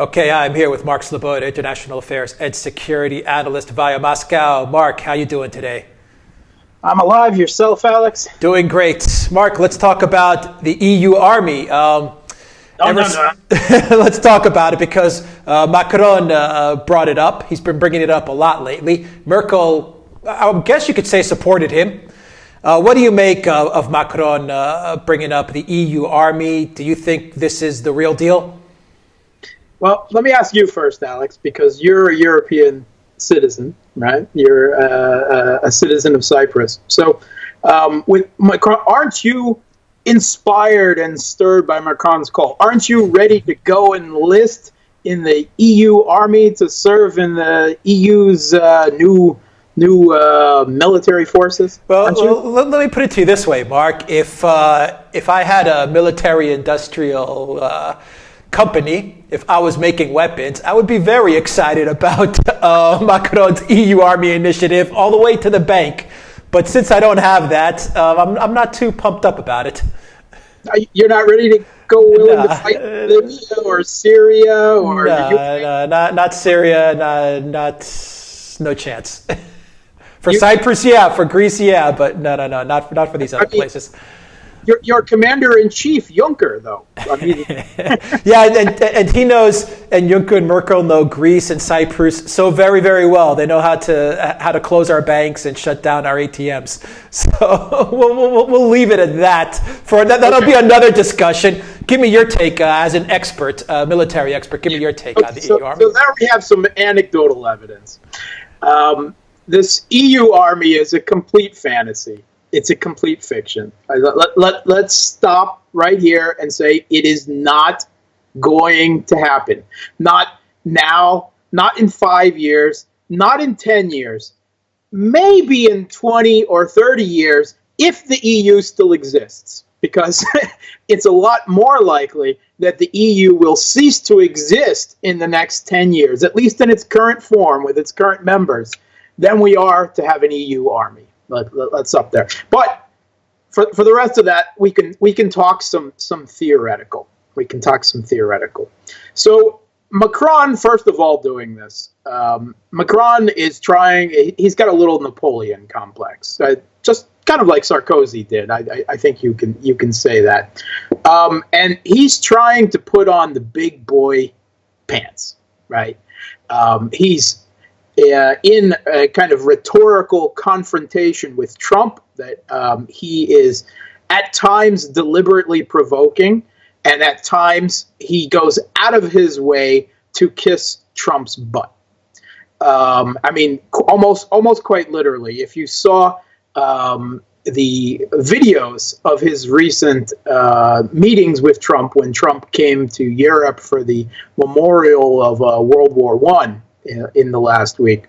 Okay, I'm here with Mark Sleboda, International Affairs and Security Analyst via Moscow. Mark, how you doing today? I'm alive. Yourself, Alex? Doing great. Mark, let's talk about the EU army. Let's talk about it because Macron brought it up. He's been bringing it up a lot lately. Merkel, I guess you could say, supported him. What do you make of Macron bringing up the EU army? Do you think this is the real deal? Well, let me ask you first, Alex, because you're a European citizen, right? You're a citizen of Cyprus. So with Macron, aren't you inspired and stirred by Macron's call? Aren't you ready to go enlist in the EU army to serve in the EU's new military forces? Well, let me put it to you this way, Mark. If I had a military-industrial company, if I was making weapons, I would be very excited about Macron's EU army initiative all the way to the bank. But since I don't have that, I'm not too pumped up about it. You're not ready to go willing to fight Libya or Syria or not Syria, no chance. For Cyprus, yeah. For Greece, yeah. But no, not for these other places. Your commander-in-chief, Juncker, though. Yeah, and he knows, and Juncker and Merkel know Greece and Cyprus so very, very well. They know how to close our banks and shut down our ATMs. So we'll leave it at that. That'll be another discussion. Give me your take as an expert, military expert. Give me your take on the EU army. So there we have some anecdotal evidence. This EU army is a complete fantasy. It's a complete fiction. Let's stop right here and say it is not going to happen. Not now, not in 5 years, not in 10 years, maybe in 20 or 30 years if the EU still exists. Because it's a lot more likely that the EU will cease to exist in the next 10 years, at least in its current form with its current members, than we are to have an EU army. Let's up there. But for the rest of that, we can talk some theoretical. We can talk some theoretical. So Macron, first of all, doing this. Macron is trying. He's got a little Napoleon complex, just kind of like Sarkozy did. I think you can say that. And he's trying to put on the big boy pants, right? He's in a kind of rhetorical confrontation with Trump that he is at times deliberately provoking, and at times he goes out of his way to kiss Trump's butt. I mean, almost quite literally. If you saw the videos of his recent meetings with Trump when Trump came to Europe for the memorial of World War I, in the last week,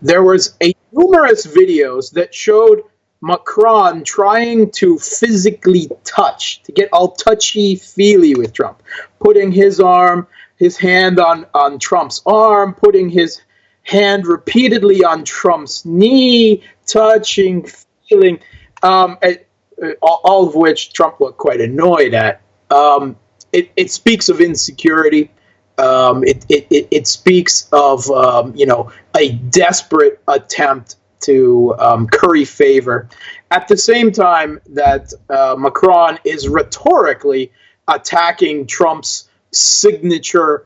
there was numerous videos that showed Macron trying to physically touch, to get all touchy-feely with Trump, putting his hand on Trump's arm, putting his hand repeatedly on Trump's knee, touching, feeling, all of which Trump looked quite annoyed at. It speaks of insecurity. It speaks of a desperate attempt to curry favor, at the same time that Macron is rhetorically attacking Trump's signature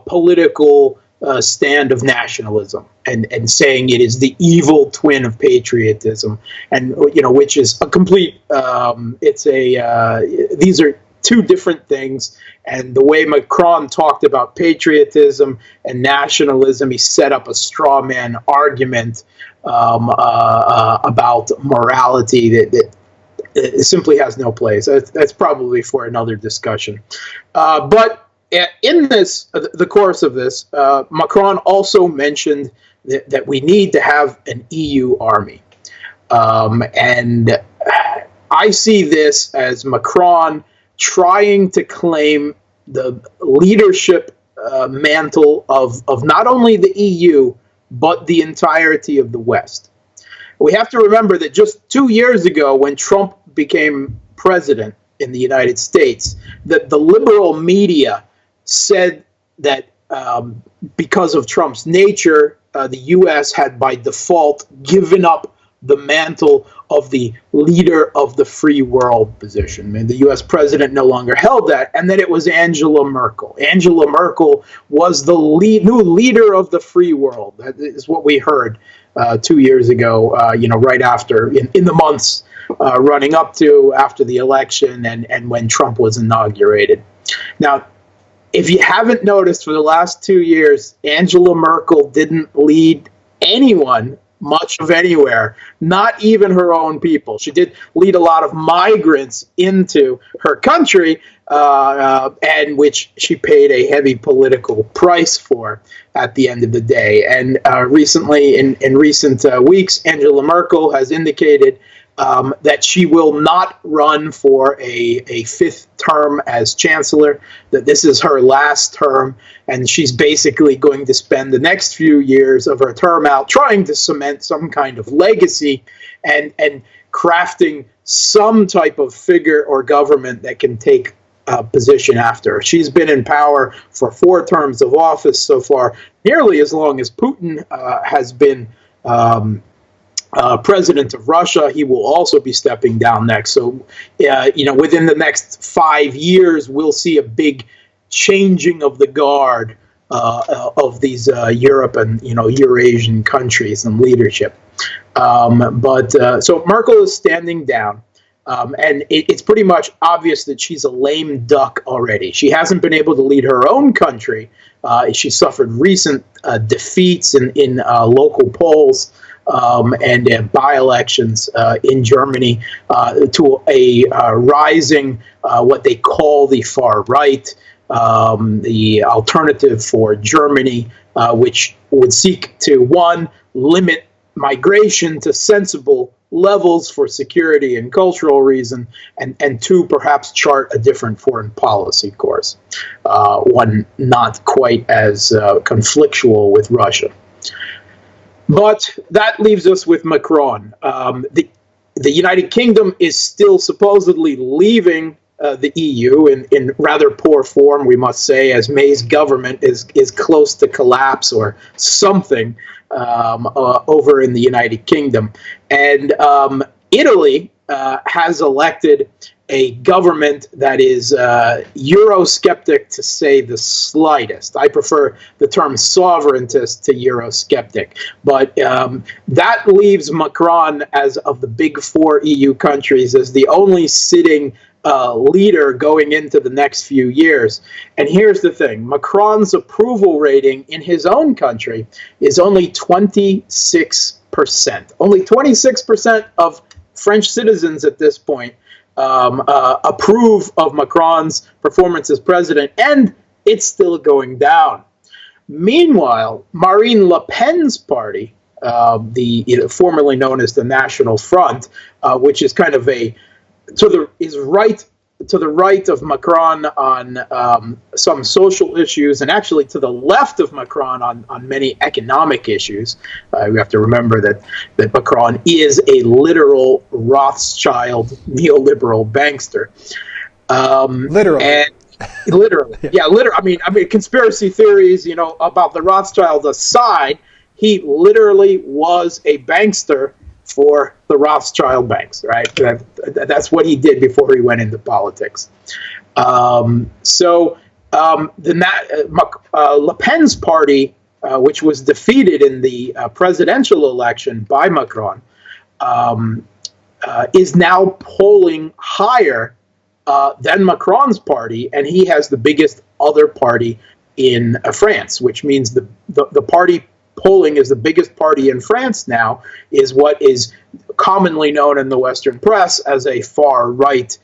political stand of nationalism and saying it is the evil twin of patriotism, and which is a complete. These are two different things. And the way Macron talked about patriotism and nationalism, he set up a straw man argument about morality that simply has no place. That's probably for another discussion. But in the course of this, Macron also mentioned that we need to have an EU army. And I see this as Macron trying to claim the leadership mantle of not only the EU, but the entirety of the West. We have to remember that just 2 years ago, when Trump became president in the United States, that the liberal media said that because of Trump's nature, the U.S. had by default given up the mantle of the leader of the free world position. I mean, the U.S. president no longer held that, and then it was Angela Merkel. Angela Merkel was the new leader of the free world. That is what we heard 2 years ago, right after, in the months running up to after the election and when Trump was inaugurated. Now, if you haven't noticed, for the last 2 years, Angela Merkel didn't lead anyone much of anywhere, not even her own people. She did lead a lot of migrants into her country, and which she paid a heavy political price for at the end of the day. And recently, in recent weeks, Angela Merkel has indicated that she will not run for a fifth term as chancellor, that this is her last term, and she's basically going to spend the next few years of her term out trying to cement some kind of legacy and crafting some type of figure or government that can take position after her. She's been in power for 4 terms of office so far, nearly as long as Putin has been president of Russia. He will also be stepping down next. So, within the next 5 years, we'll see a big changing of the guard of these Europe and Eurasian countries and leadership. So Merkel is standing down. And it's pretty much obvious that she's a lame duck already. She hasn't been able to lead her own country. She suffered recent defeats in local polls and by-elections in Germany to a rising, what they call the far right, the Alternative for Germany, which would seek to, 1, limit migration to sensible levels for security and cultural reason, and 2, perhaps chart a different foreign policy course, one not quite as conflictual with Russia. But that leaves us with Macron. The United Kingdom is still supposedly leaving the EU in rather poor form, we must say, as May's government is close to collapse or something over in the United Kingdom. And Italy has elected a government that is Eurosceptic, to say the slightest. I prefer the term sovereigntist to Eurosceptic. But that leaves Macron, as of the big 4 EU countries, as the only sitting leader going into the next few years. And here's the thing. Macron's approval rating in his own country is only 26%. Only 26% of French citizens at this point approve of Macron's performance as president, and it's still going down. Meanwhile, Marine Le Pen's party, formerly known as the National Front, which is kind of to the right of Macron on some social issues, and actually to the left of Macron on many economic issues. We have to remember that Macron is a literal Rothschild neoliberal bankster. Literally. And literally. Yeah, literally. I mean, conspiracy theories, about the Rothschild aside, he literally was a bankster for the Rothschild banks, right? That's what he did before he went into politics. Le Pen's party, which was defeated in the presidential election by Macron, is now polling higher than Macron's party, and he has the biggest other party in France, which means the party polling is the biggest party in France now, is what is commonly known in the Western press as a far right,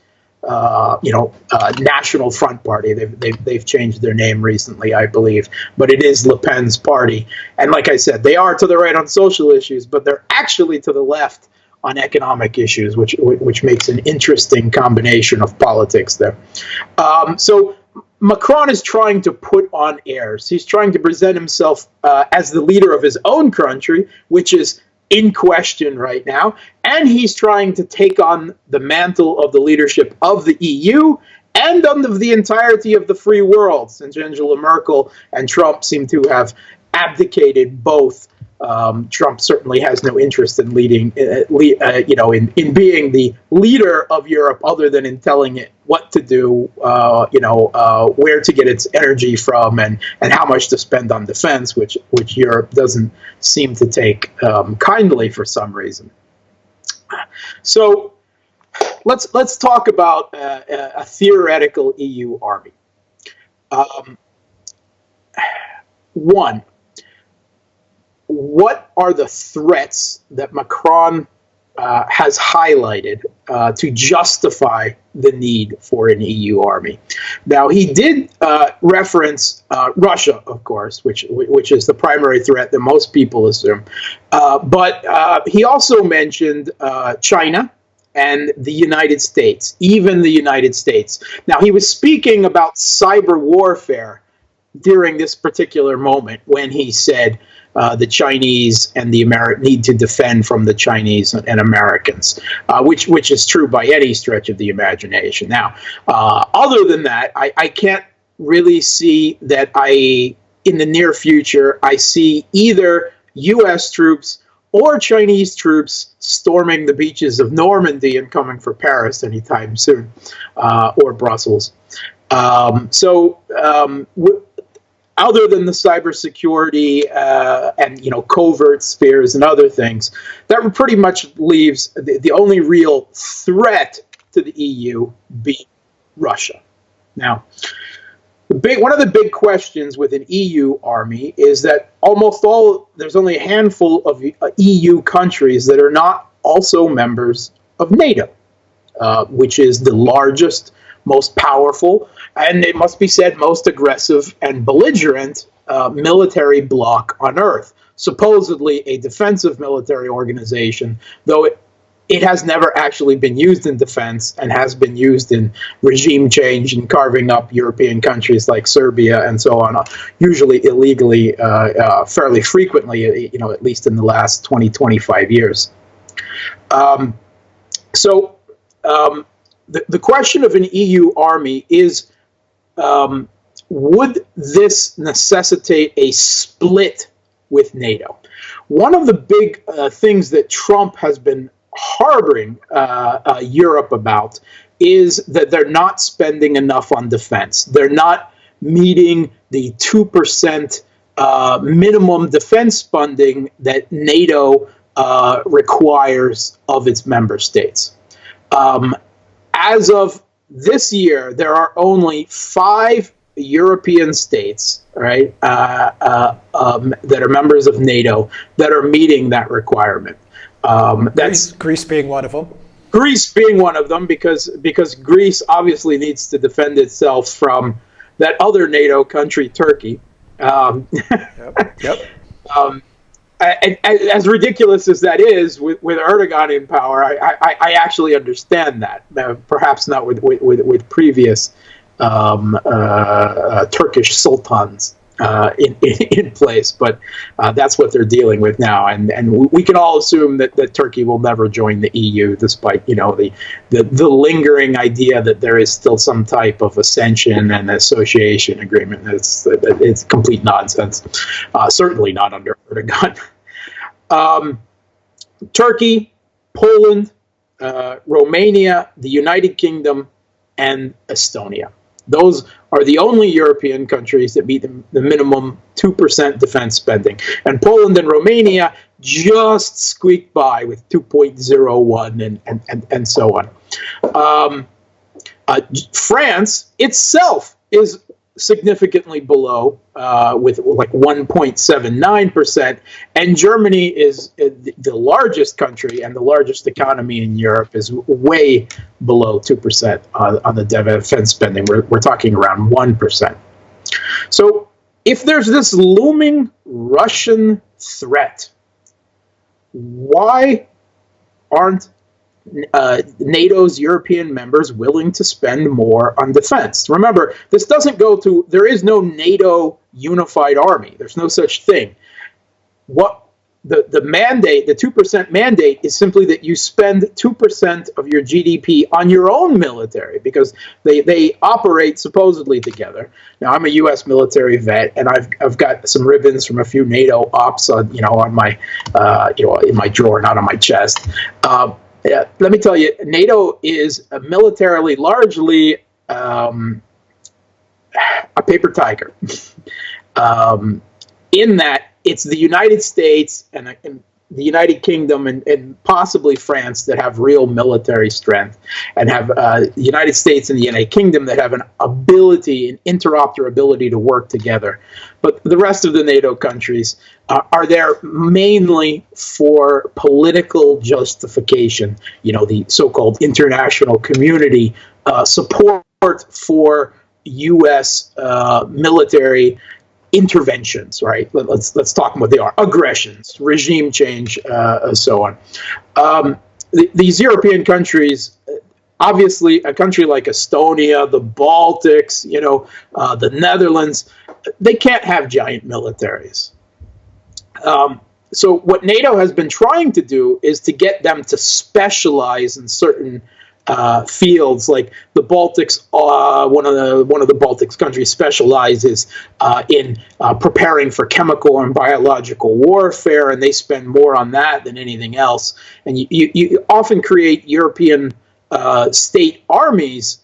National Front party. They've changed their name recently, I believe, but it is Le Pen's party. And like I said, they are to the right on social issues, but they're actually to the left on economic issues, which makes an interesting combination of politics there. So Macron is trying to put on airs. He's trying to present himself as the leader of his own country, which is in question right now. And he's trying to take on the mantle of the leadership of the EU and on the entirety of the free world, since Angela Merkel and Trump seem to have abdicated both. Trump certainly has no interest in leading, in being the leader of Europe, other than in telling it what to do, where to get its energy from, and how much to spend on defense, which Europe doesn't seem to take kindly for some reason. So let's talk about a theoretical EU army. One. What are the threats that Macron has highlighted to justify the need for an EU army? Now, he did reference Russia, of course, which is the primary threat that most people assume. But he also mentioned China and the United States, even the United States. Now, he was speaking about cyber warfare during this particular moment when he said, the Chinese and the need to defend from the Chinese and Americans, which is true by any stretch of the imagination. Now, other than that, I can't really see that in the near future, I see either U.S. troops or Chinese troops storming the beaches of Normandy and coming for Paris anytime soon, or Brussels. Other than the cybersecurity and covert spheres and other things, that pretty much leaves the only real threat to the EU being Russia. Now, one of the big questions with an EU army is that there's only a handful of EU countries that are not also members of NATO, which is the largest, most powerful, and it must be said, most aggressive and belligerent military bloc on Earth. Supposedly a defensive military organization, though it has never actually been used in defense and has been used in regime change and carving up European countries like Serbia and so on, usually illegally, fairly frequently, at least in the last 20, 25 years. The question of an EU army is, would this necessitate a split with NATO? One of the big things that Trump has been harboring Europe about is that they're not spending enough on defense. They're not meeting the 2% minimum defense funding that NATO requires of its member states. As of this year, there are only 5 European states, right, that are members of NATO that are meeting that requirement. That's Greece being one of them. Greece being one of them, because Greece obviously needs to defend itself from that other NATO country, Turkey. Yep. And as ridiculous as that is, with Erdogan in power, I actually understand that. Perhaps not with previous Turkish sultans in place, but that's what they're dealing with now. And we can all assume that Turkey will never join the EU, despite the lingering idea that there is still some type of accession and association agreement. It's complete nonsense. Certainly not under Erdogan. Turkey, Poland, Romania, the United Kingdom, and Estonia. Those are the only European countries that meet the minimum 2% defense spending. And Poland and Romania just squeaked by with 2.01 and so on. France itself is significantly below, with like 1.79%, and Germany is the largest country and the largest economy in Europe, is way below 2% on the defense spending. We're talking around 1%. So if there's this looming Russian threat, why aren't NATO's European members willing to spend more on defense? Remember, this doesn't go there is no NATO unified army. There's no such thing. What the mandate, the 2% mandate, is simply that you spend 2% of your GDP on your own military, because they operate supposedly together. Now, I'm a U.S. military vet, and I've got some ribbons from a few NATO ops on my in my drawer, not on my chest. Yeah, let me tell you, NATO is militarily largely a paper tiger. In that it's the United States and the United Kingdom and possibly France that have real military strength, and have the United States and the United Kingdom that have an ability and interoperability to work together. But the rest of the NATO countries are there mainly for political justification, the so-called international community support for U.S. Military interventions, right? Let's talk about what they are: aggressions, regime change, so on. These European countries, obviously, a country like Estonia, the Baltics, the Netherlands, they can't have giant militaries. So what NATO has been trying to do is to get them to specialize in certain fields. Like the Baltics, one of the Baltics countries specializes in preparing for chemical and biological warfare, and they spend more on that than anything else. And you often create European state armies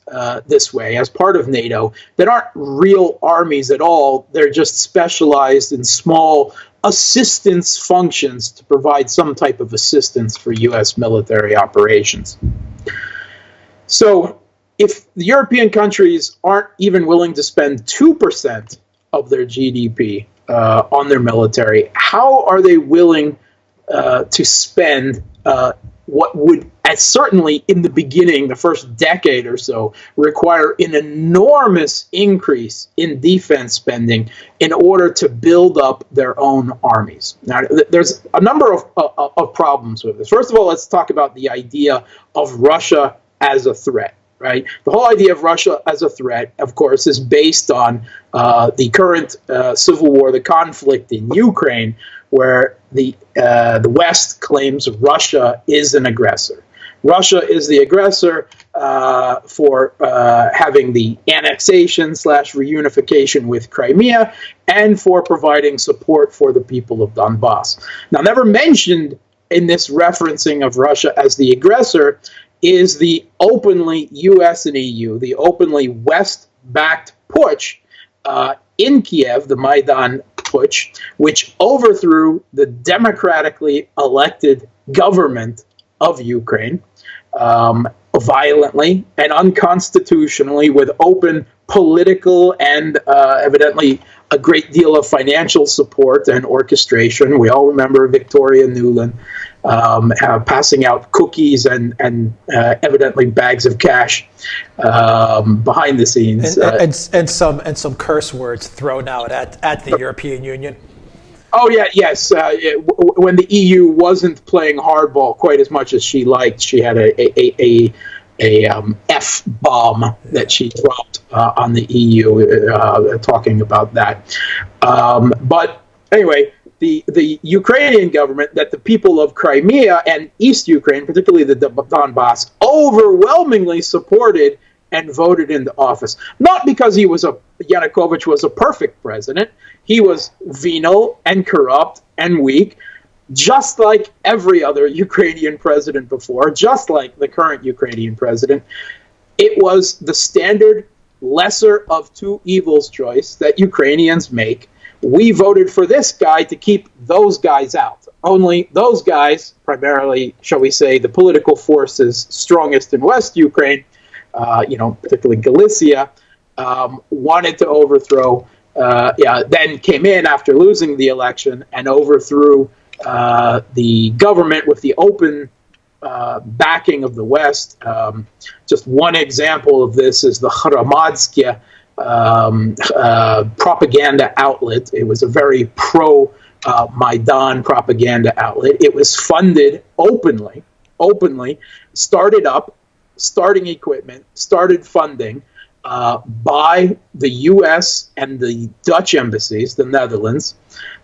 this way as part of NATO that aren't real armies at all. They're just specialized in small assistance functions to provide some type of assistance for U.S. military operations. So if the European countries aren't even willing to spend 2% of their GDP on their military, how are they willing to spend what would, certainly in the beginning, the first decade or so, require an enormous increase in defense spending in order to build up their own armies? Now, there's a number of problems with this. First of all, let's talk about the idea of Russia as a threat, right? The whole idea of Russia as a threat, of course, is based on the current civil war, the conflict in Ukraine, where the West claims Russia is an aggressor. Russia is the aggressor for having the annexation / reunification with Crimea, and for providing support for the people of Donbass. Now, never mentioned in this referencing of Russia as the aggressor is the openly U.S. and EU, the openly West-backed putsch in Kiev, the Maidan putsch, which overthrew the democratically elected government of Ukraine violently and unconstitutionally, with open political and evidently a great deal of financial support and orchestration. We all remember Victoria Nuland passing out cookies and evidently bags of cash behind the scenes, and some curse words thrown out at the European Union. Oh yeah, yes. When the EU wasn't playing hardball quite as much as she liked, she had a F-bomb that she dropped on the EU, talking about that. But anyway, the Ukrainian government, that the people of Crimea and East Ukraine, particularly the Donbass, overwhelmingly supported and voted into office. Not because Yanukovych was a perfect president. He was venal and corrupt and weak, just like every other Ukrainian president before, just like the current Ukrainian president. It was the standard lesser of two evils choice that Ukrainians make. We voted for this guy to keep those guys out. Only those guys, primarily, shall we say, the political forces strongest in West Ukraine, particularly Galicia, wanted to overthrow, then came in after losing the election and overthrew the government with the open backing of the West. Just one example of this is the Hromadske propaganda outlet. It was a very pro-Maidan propaganda outlet. It was funded openly, started up, starting equipment, started funding by the U.S. and the Dutch embassies, the Netherlands.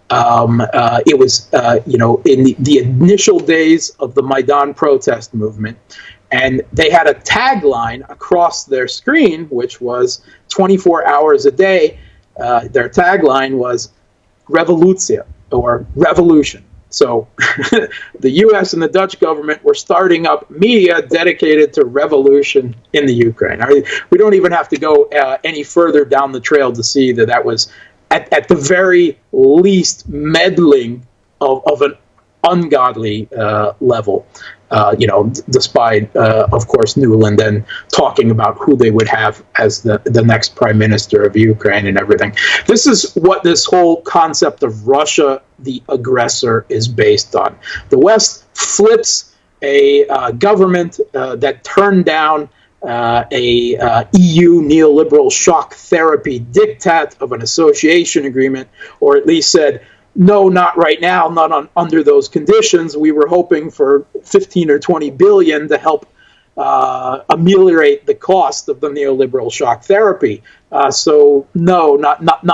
It was, in the initial days of the Maidan protest movement, and they had a tagline across their screen, which was 24 hours a day. Their tagline was "Revolutia" or "Revolution." So the U.S. and the Dutch government were starting up media dedicated to revolution in the Ukraine. I mean, we don't even have to go any further down the trail to see that was, at the very least, meddling of an ungodly level. Despite, of course, Newland and talking about who they would have as the next prime minister of Ukraine and everything. This is what this whole concept of Russia, the aggressor, is based on. The West flips a government that turned down a EU neoliberal shock therapy diktat of an association agreement, or at least said, no, not right now, not under those conditions. We were hoping for 15 or 20 billion to help ameliorate the cost of the neoliberal shock therapy. So no,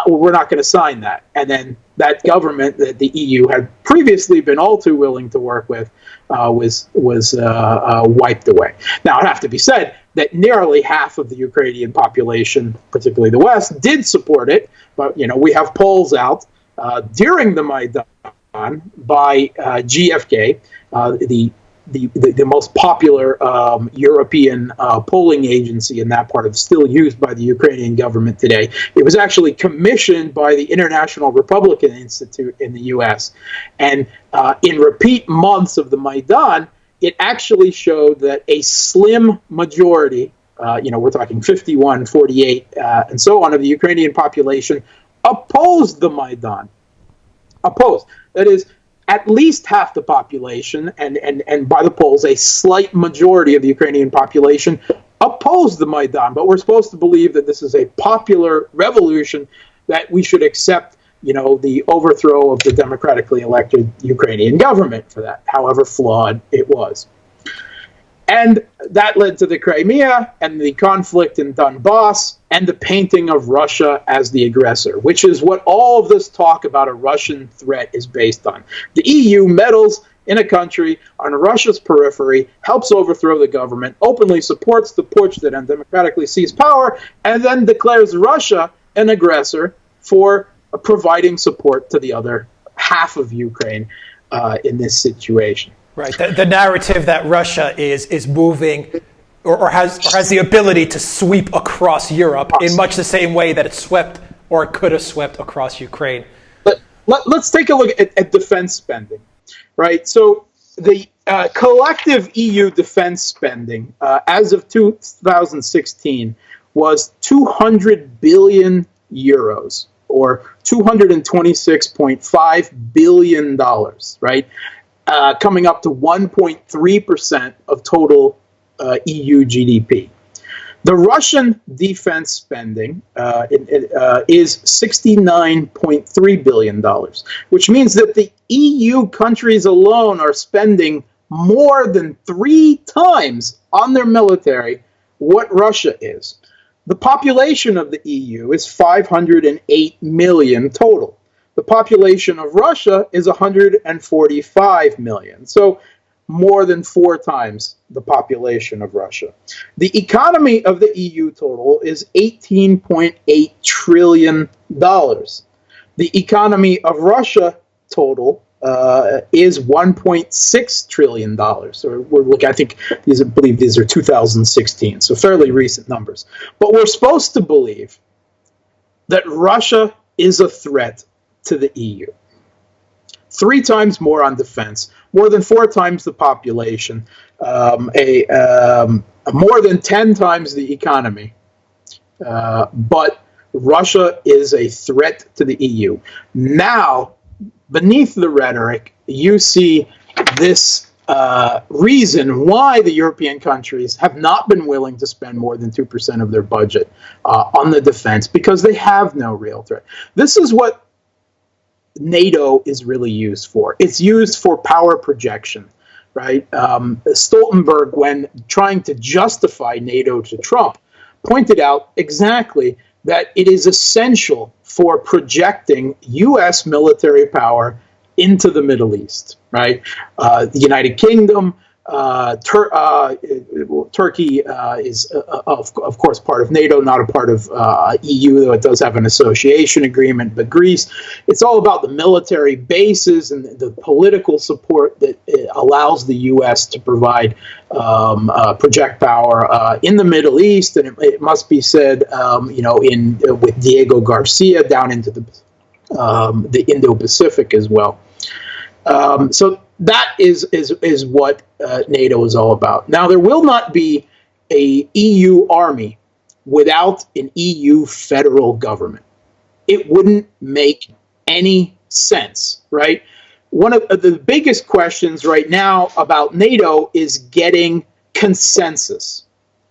we're not going to sign that. And then that government that the EU had previously been all too willing to work with was wiped away. Now, it has to be said that nearly half of the Ukrainian population, particularly the West, did support it. But we have polls out during the Maidan by GfK, the most popular European polling agency in that part, of still used by the Ukrainian government today. It was actually commissioned by the International Republican Institute in the U.S. And in repeat months of the Maidan, it actually showed that a slim majority, we're talking 51, 48, and so on, of the Ukrainian population opposed the Maidan. Opposed. That is, at least half the population, and by the polls, a slight majority of the Ukrainian population opposed the Maidan. But we're supposed to believe that this is a popular revolution, that we should accept, the overthrow of the democratically elected Ukrainian government for that, however flawed it was. And that led to the Crimea and the conflict in Donbass and the painting of Russia as the aggressor, which is what all of this talk about a Russian threat is based on. The EU meddles in a country on Russia's periphery, helps overthrow the government, openly supports the putsch that undemocratically seized power, and then declares Russia an aggressor for providing support to the other half of Ukraine in this situation. Right. The narrative that Russia is moving or has the ability to sweep across Europe in much the same way that it swept or it could have swept across Ukraine. But let's take a look at defense spending. Right. So the collective EU defense spending as of 2016 was 200 billion euros, or $226.5 billion, right? Coming up to 1.3% of total EU GDP. The Russian defense spending is $69.3 billion, which means that the EU countries alone are spending more than 3 times on their military what Russia is. The population of the EU is 508 million total. The population of Russia is 145 million. So more than 4 times the population of Russia. The economy of the EU total is $18.8 trillion. The economy of Russia total is $1.6 trillion. So we're looking, I believe these are 2016, so fairly recent numbers. But we're supposed to believe that Russia is a threat to the EU. 3 times more on defense, more than 4 times the population, more than 10 times the economy. But Russia is a threat to the EU. Now, beneath the rhetoric, you see this reason why the European countries have not been willing to spend more than 2% of their budget on the defense, because they have no real threat. This is what NATO is really used for. It's used for power projection, right? Stoltenberg, when trying to justify NATO to Trump, pointed out exactly that it is essential for projecting U.S. military power into the Middle East, right? The United Kingdom, Turkey is, of course, part of NATO, not a part of EU, though it does have an association agreement. But Greece, it's all about the military bases and the political support that allows the U.S. to provide project power in the Middle East. And it must be said, with Diego Garcia down into the Indo-Pacific as well. So that is what NATO is all about. Now, there will not be a EU army without an EU federal government. It wouldn't make any sense, right? One of the biggest questions right now about NATO is getting consensus,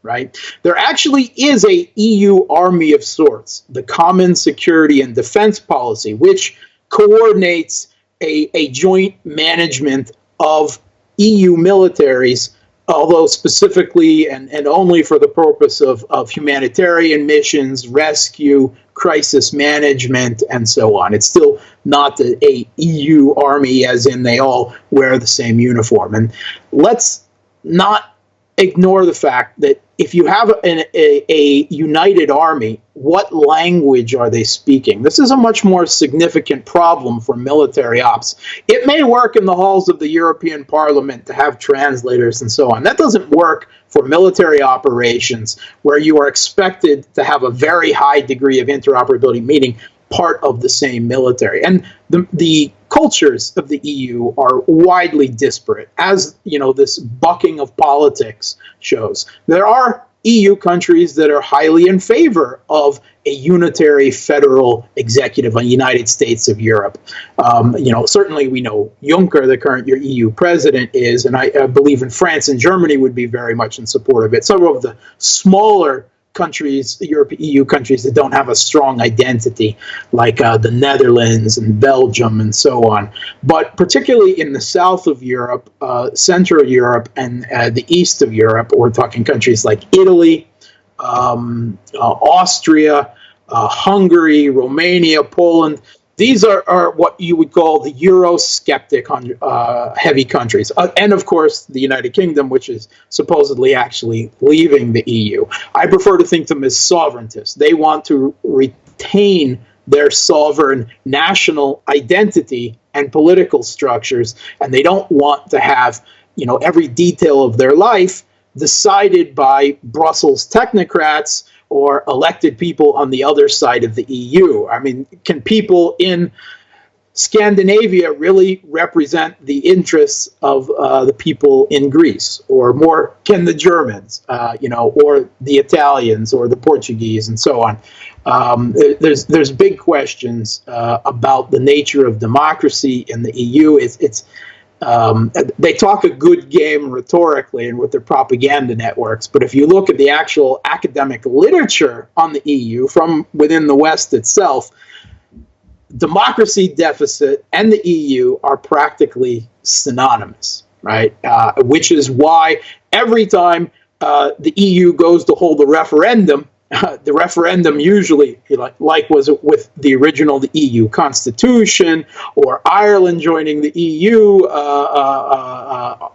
right? There actually is a EU army of sorts, the Common Security and Defense Policy, which coordinates a joint management of EU militaries, although specifically and only for the purpose of humanitarian missions, rescue, crisis management, and so on. It's still not a EU army as in they all wear the same uniform. And let's not ignore the fact that if you have a united army, what language are they speaking? This is a much more significant problem for military ops. It may work in the halls of the European Parliament to have translators and so on. That doesn't work for military operations where you are expected to have a very high degree of interoperability, meaning part of the same military. And the cultures of the EU are widely disparate, as this bucking of politics shows. There are EU countries that are highly in favor of a unitary federal executive, a United States of Europe. Certainly we know Juncker, the current EU president, is, and I believe in France and Germany would be very much in support of it. Some of the smaller countries, EU countries that don't have a strong identity, like the Netherlands and Belgium and so on. But particularly in the south of Europe, Central Europe, and the east of Europe, we're talking countries like Italy, Austria, Hungary, Romania, Poland. These are what you would call the Eurosceptic heavy countries. And of course, the United Kingdom, which is supposedly actually leaving the EU. I prefer to think of them as sovereigntists. They want to retain their sovereign national identity and political structures, and they don't want to have, every detail of their life decided by Brussels technocrats or elected people on the other side of the EU. I mean, can people in Scandinavia really represent the interests of the people in Greece? Or more, can the Germans, or the Italians or the Portuguese and so on? There's big questions about the nature of democracy in the EU. They talk a good game rhetorically and with their propaganda networks, but if you look at the actual academic literature on the EU from within the West itself, democracy deficit and the EU are practically synonymous, right? Which is why every time the EU goes to hold a referendum, the referendum usually, like was it with the EU Constitution, or Ireland joining the EU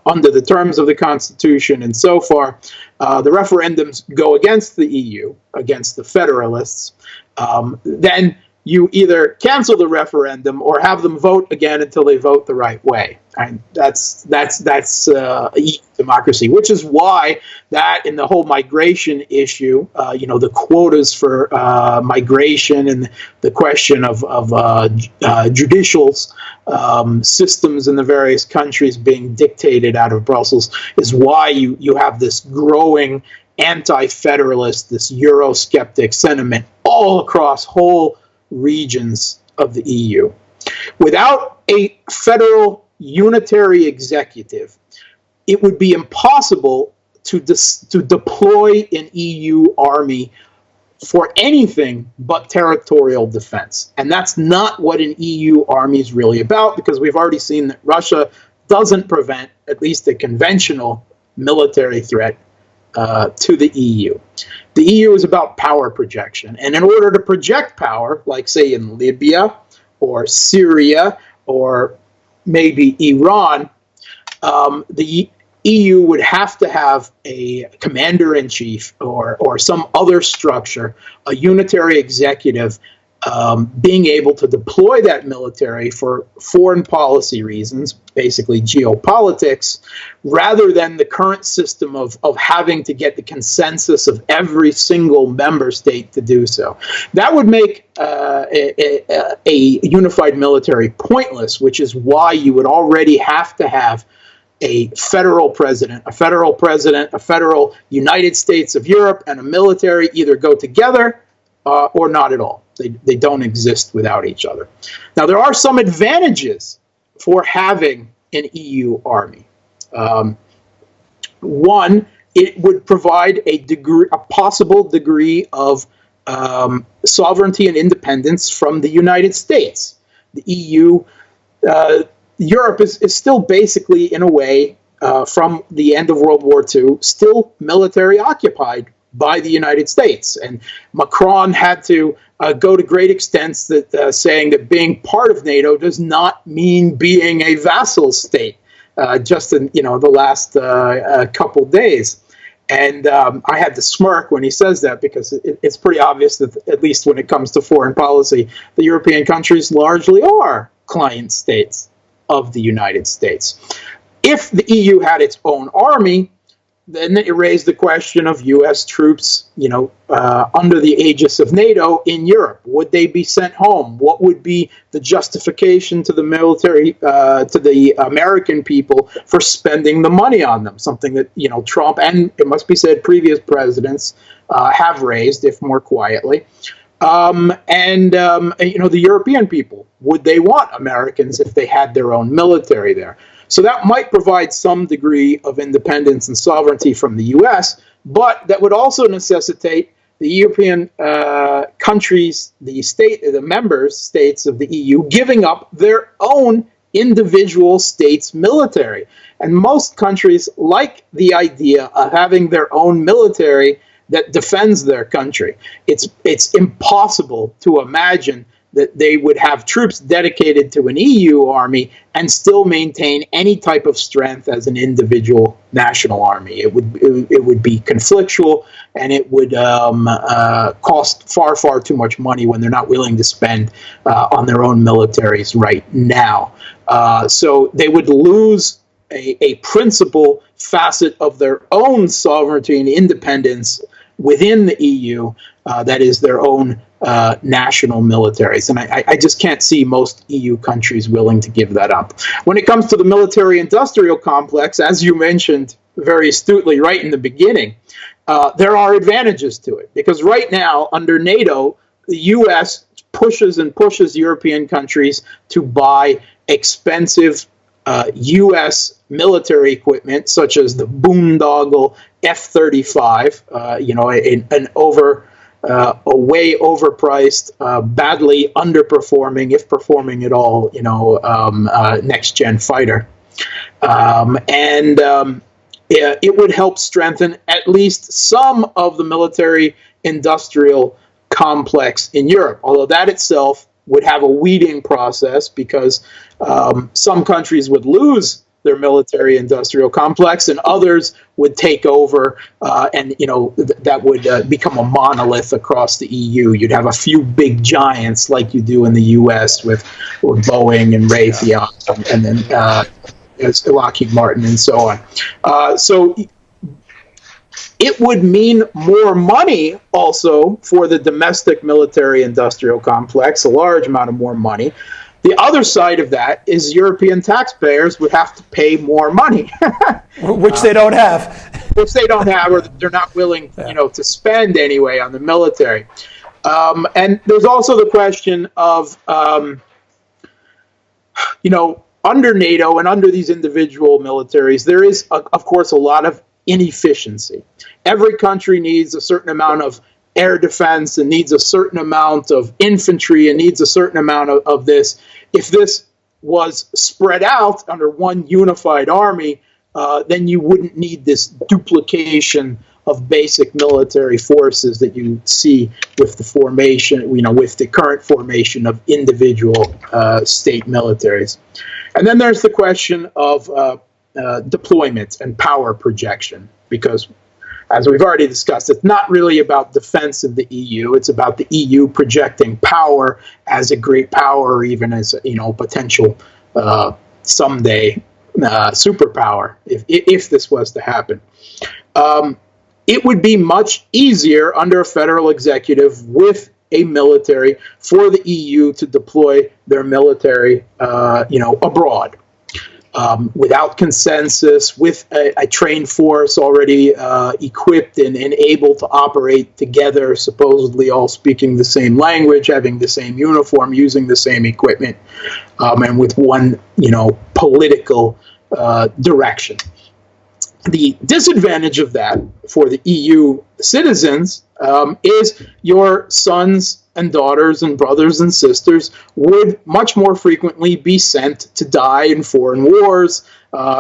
under the terms of the Constitution and so far, the referendums go against the EU, against the Federalists. Then you either cancel the referendum or have them vote again until they vote the right way. And that's democracy, which is why that in the whole migration issue, the quotas for migration and the question of judicial systems in the various countries being dictated out of Brussels is why you have this growing anti-federalist, this Eurosceptic sentiment all across whole regions of the EU. Without a federal unitary executive, it would be impossible to deploy an EU army for anything but territorial defense. And that's not what an EU army is really about, because we've already seen that Russia doesn't prevent at least a conventional military threat to the EU. The EU is about power projection. And in order to project power, like say in Libya or Syria or maybe Iran, the EU would have to have a commander-in-chief or some other structure, a unitary executive, being able to deploy that military for foreign policy reasons, basically geopolitics, rather than the current system of having to get the consensus of every single member state to do so. That would make a unified military pointless, which is why you would already have to have a federal president, a federal United States of Europe, and a military either go together or not at all. They don't exist without each other. Now, there are some advantages for having an EU army. One, it would provide a possible degree of sovereignty and independence from the United States. The EU, Europe is still basically, in a way, from the end of World War II, still military occupied by the United States. And Macron had to go to great extents that saying that being part of NATO does not mean being a vassal state, just in the last couple days. And I had to smirk when he says that, because it's pretty obvious that, at least when it comes to foreign policy, the European countries largely are client states of the United States. If the EU had its own army, then it raised the question of U.S. troops, under the aegis of NATO in Europe. Would they be sent home? What would be the justification to the military, to the American people, for spending the money on them? Something that, Trump and, it must be said, previous presidents have raised, if more quietly. The European people, would they want Americans if they had their own military there? So that might provide some degree of independence and sovereignty from the U.S., but that would also necessitate the European countries, the member states of the EU, giving up their own individual states' military. And most countries like the idea of having their own military that defends their country. It's impossible to imagine that they would have troops dedicated to an EU army and still maintain any type of strength as an individual national army. It would be conflictual, and it would cost far, far too much money when they're not willing to spend on their own militaries right now. So they would lose a principal facet of their own sovereignty and independence within the EU, that is their own national militaries. And I just can't see most EU countries willing to give that up. When it comes to the military-industrial complex, as you mentioned very astutely right in the beginning, there are advantages to it. Because right now, under NATO, the U.S. pushes European countries to buy expensive U.S. military equipment, such as the boondoggle F-35, a way overpriced, badly underperforming, if performing at all, next-gen fighter. It would help strengthen at least some of the military-industrial complex in Europe, although that itself would have a weeding process, because some countries would lose their military-industrial complex, and others would take over, and that would become a monolith across the EU. You'd have a few big giants like you do in the U.S. with Boeing and Raytheon, and then Lockheed Martin and so on. So it would mean more money also for the domestic military-industrial complex, a large amount of more money. The other side of that is European taxpayers would have to pay more money. Which they don't have. Which they don't have, or they're not willing, to spend anyway on the military. And there's also the question of, under NATO and under these individual militaries, there is, of course, a lot of inefficiency. Every country needs a certain amount of air defense and needs a certain amount of infantry and needs a certain amount of this. If this was spread out under one unified army, then you wouldn't need this duplication of basic military forces that you see with the formation, with the current formation of individual state militaries. And then there's the question of deployment and power projection, because as we've already discussed, it's not really about defense of the EU. It's about the EU projecting power as a great power, or even as potential someday superpower, if this was to happen. It would be much easier under a federal executive with a military for the EU to deploy their military, abroad. Without consensus, with a trained force already equipped and able to operate together, supposedly all speaking the same language, having the same uniform, using the same equipment, and with one, political direction. The disadvantage of that for the EU citizens is your sons and daughters and brothers and sisters would much more frequently be sent to die in foreign wars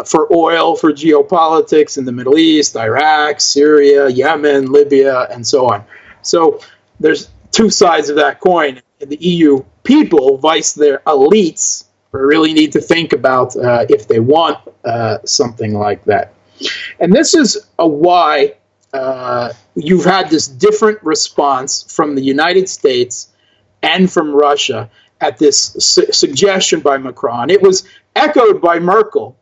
for oil, for geopolitics in the Middle East, Iraq, Syria, Yemen, Libya, and so on. So there's two sides of that coin. The EU people, vice their elites, really need to think about if they want something like that. And this is why you've had this different response from the United States and from Russia at this suggestion by Macron. It was echoed by Merkel,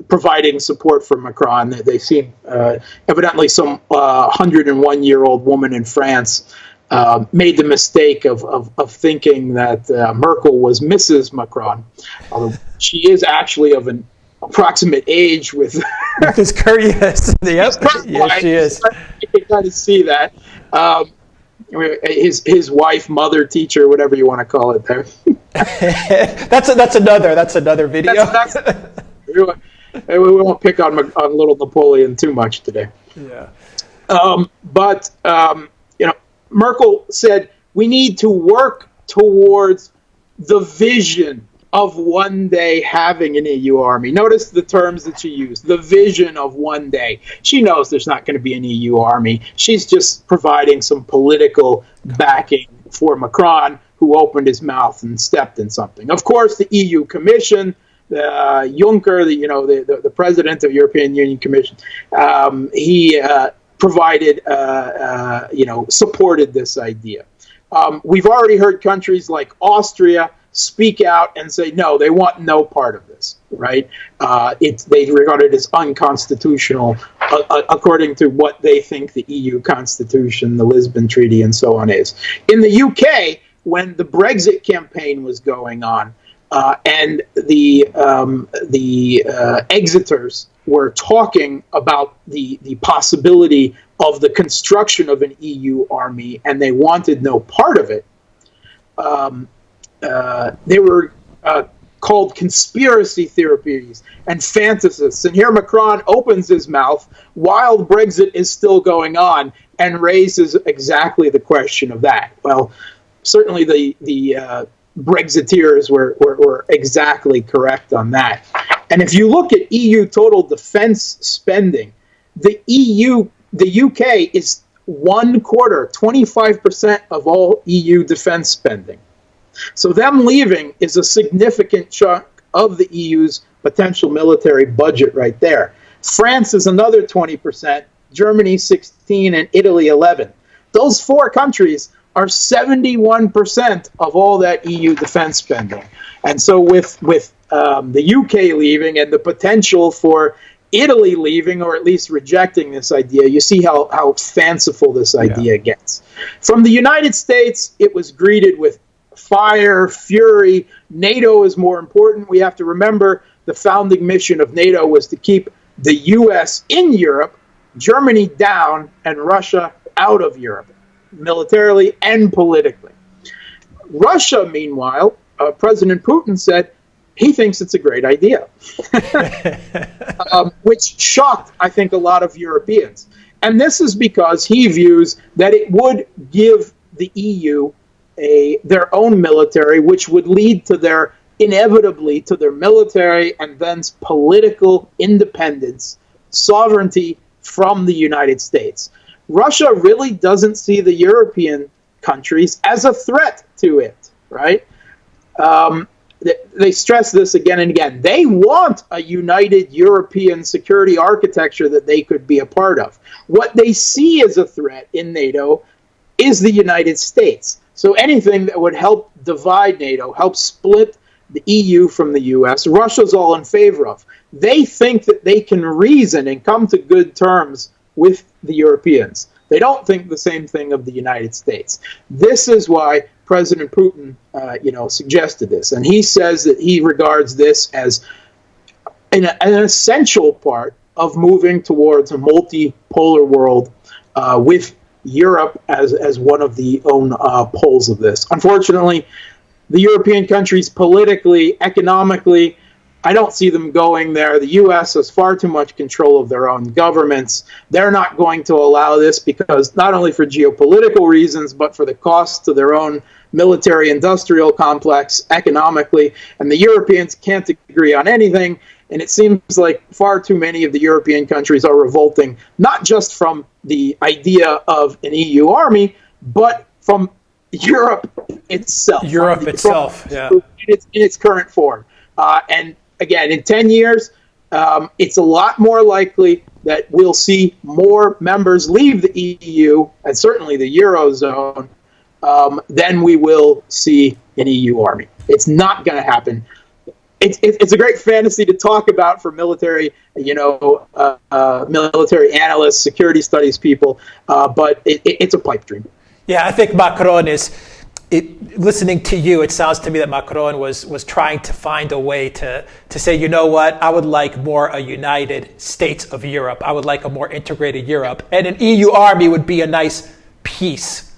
providing support for Macron. They seem, evidently some 101-year-old woman in France made the mistake of thinking that Merkel was Mrs. Macron, although she is actually of an approximate age with his current, yes, yes, she is. You can kind of see that. His wife, mother, teacher, whatever you want to call it. There. That's another video. We won't pick on little Napoleon too much today. Yeah. But Merkel said we need to work towards the vision of one day having an EU army. Notice the terms that she used, the vision of one day. She knows there's not going to be an EU army. She's just providing some political backing for Macron, who opened his mouth and stepped in something. Of course, the EU Commission, Juncker, the president of the European Union Commission, he provided, supported this idea. We've already heard countries like Austria speak out and say, no, they want no part of this, right? They regard it as unconstitutional, according to what they think the EU Constitution, the Lisbon Treaty, and so on is. In the UK, when the Brexit campaign was going on, and the exiters were talking about the possibility of the construction of an EU army, and they wanted no part of it, they were called conspiracy theories and fantasists. And here Macron opens his mouth while Brexit is still going on and raises exactly the question of that. Well, certainly the Brexiteers were exactly correct on that. And if you look at EU total defense spending, the UK is 25% of all EU defense spending. So them leaving is a significant chunk of the EU's potential military budget right there. France is another 20%, Germany 16%, and Italy 11%. Those four countries are 71% of all that EU defense spending. And so with the UK leaving and the potential for Italy leaving, or at least rejecting this idea, you see how fanciful this idea gets. From the United States, it was greeted with fire, fury. NATO is more important. We have to remember the founding mission of NATO was to keep the U.S. in Europe, Germany down, and Russia out of Europe, militarily and politically. Russia, meanwhile, President Putin said he thinks it's a great idea, which shocked, I think, a lot of Europeans. And this is because he views that it would give the EU their own military, which would lead to inevitably to their military and then political independence, sovereignty from the United States. Russia really doesn't see the European countries as a threat to it, right? They stress this again and again. They want a united European security architecture that they could be a part of. What they see as a threat in NATO is the United States. So anything that would help divide NATO, help split the EU from the US, Russia's all in favor of. They think that they can reason and come to good terms with the Europeans. They don't think the same thing of the United States. This is why President Putin, suggested this, and he says that he regards this as an essential part of moving towards a multipolar world with Europe as one of the own poles of this. Unfortunately, the European countries politically, economically, I don't see them going there. The U.S. has far too much control of their own governments. They're not going to allow this because not only for geopolitical reasons, but for the cost to their own military-industrial complex economically. And the Europeans can't agree on anything. And it seems like far too many of the European countries are revolting, not just from the idea of an EU army, but from Europe itself. Yeah. In its current form. And again, in 10 years, it's a lot more likely that we'll see more members leave the EU, and certainly the Eurozone, than we will see an EU army. It's not going to happen. It's a great fantasy to talk about for military, military analysts, security studies people, but it's a pipe dream. Yeah, I think Macron is... listening to you, it sounds to me that Macron was trying to find a way to say, you know what, I would like more a united States of Europe. I would like a more integrated Europe. And an EU army would be a nice piece.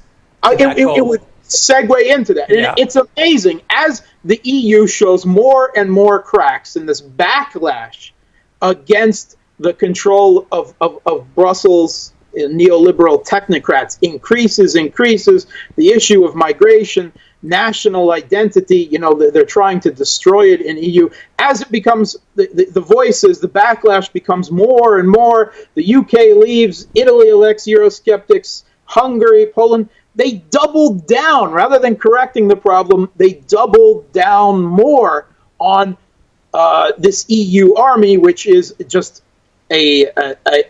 It would segue into that. And it's amazing. As the EU shows more and more cracks in this backlash against the control of Brussels neoliberal technocrats increases, the issue of migration, national identity, they're trying to destroy it in EU. As it becomes, the voices, the backlash becomes more and more, the UK leaves, Italy elects Eurosceptics, Hungary, Poland, they doubled down, rather than correcting the problem, they doubled down more on this EU army, which is just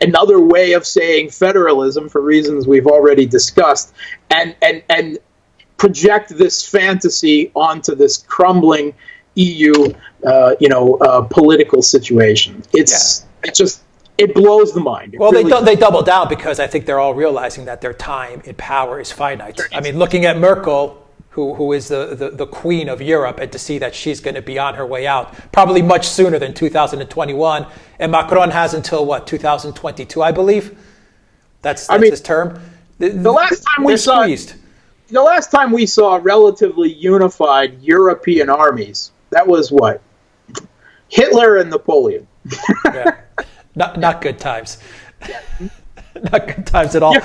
another way of saying federalism for reasons we've already discussed, and project this fantasy onto this crumbling EU, political situation. It blows the mind. They double down because I think they're all realizing that their time in power is finite. I mean, looking at Merkel, who is the queen of Europe, and to see that she's going to be on her way out probably much sooner than 2021, and Macron has until 2022, I believe. That's his term. The last time we saw relatively unified European armies, that was what? Hitler and Napoleon. Yeah. Not good times. Not good times at all.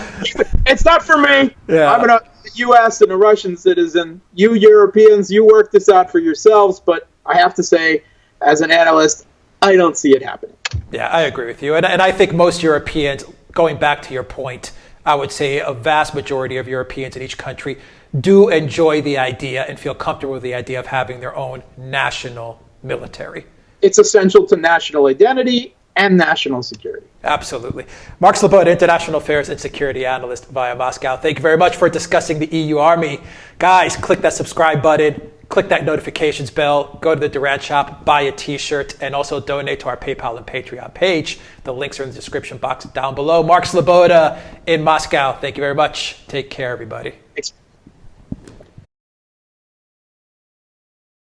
It's not for me. Yeah. I'm a U.S. and a Russian citizen. You Europeans, you work this out for yourselves. But I have to say, as an analyst, I don't see it happening. Yeah, I agree with you. And I think most Europeans, going back to your point, I would say a vast majority of Europeans in each country do enjoy the idea and feel comfortable with the idea of having their own national military. It's essential to national identity and national security. Absolutely. Mark Sleboda, International Affairs and Security Analyst via Moscow. Thank you very much for discussing the EU Army. Guys, click that subscribe button, click that notifications bell, go to the Duran shop, buy a t-shirt, and also donate to our PayPal and Patreon page. The links are in the description box down below. Mark Sleboda in Moscow. Thank you very much. Take care, everybody. Thanks.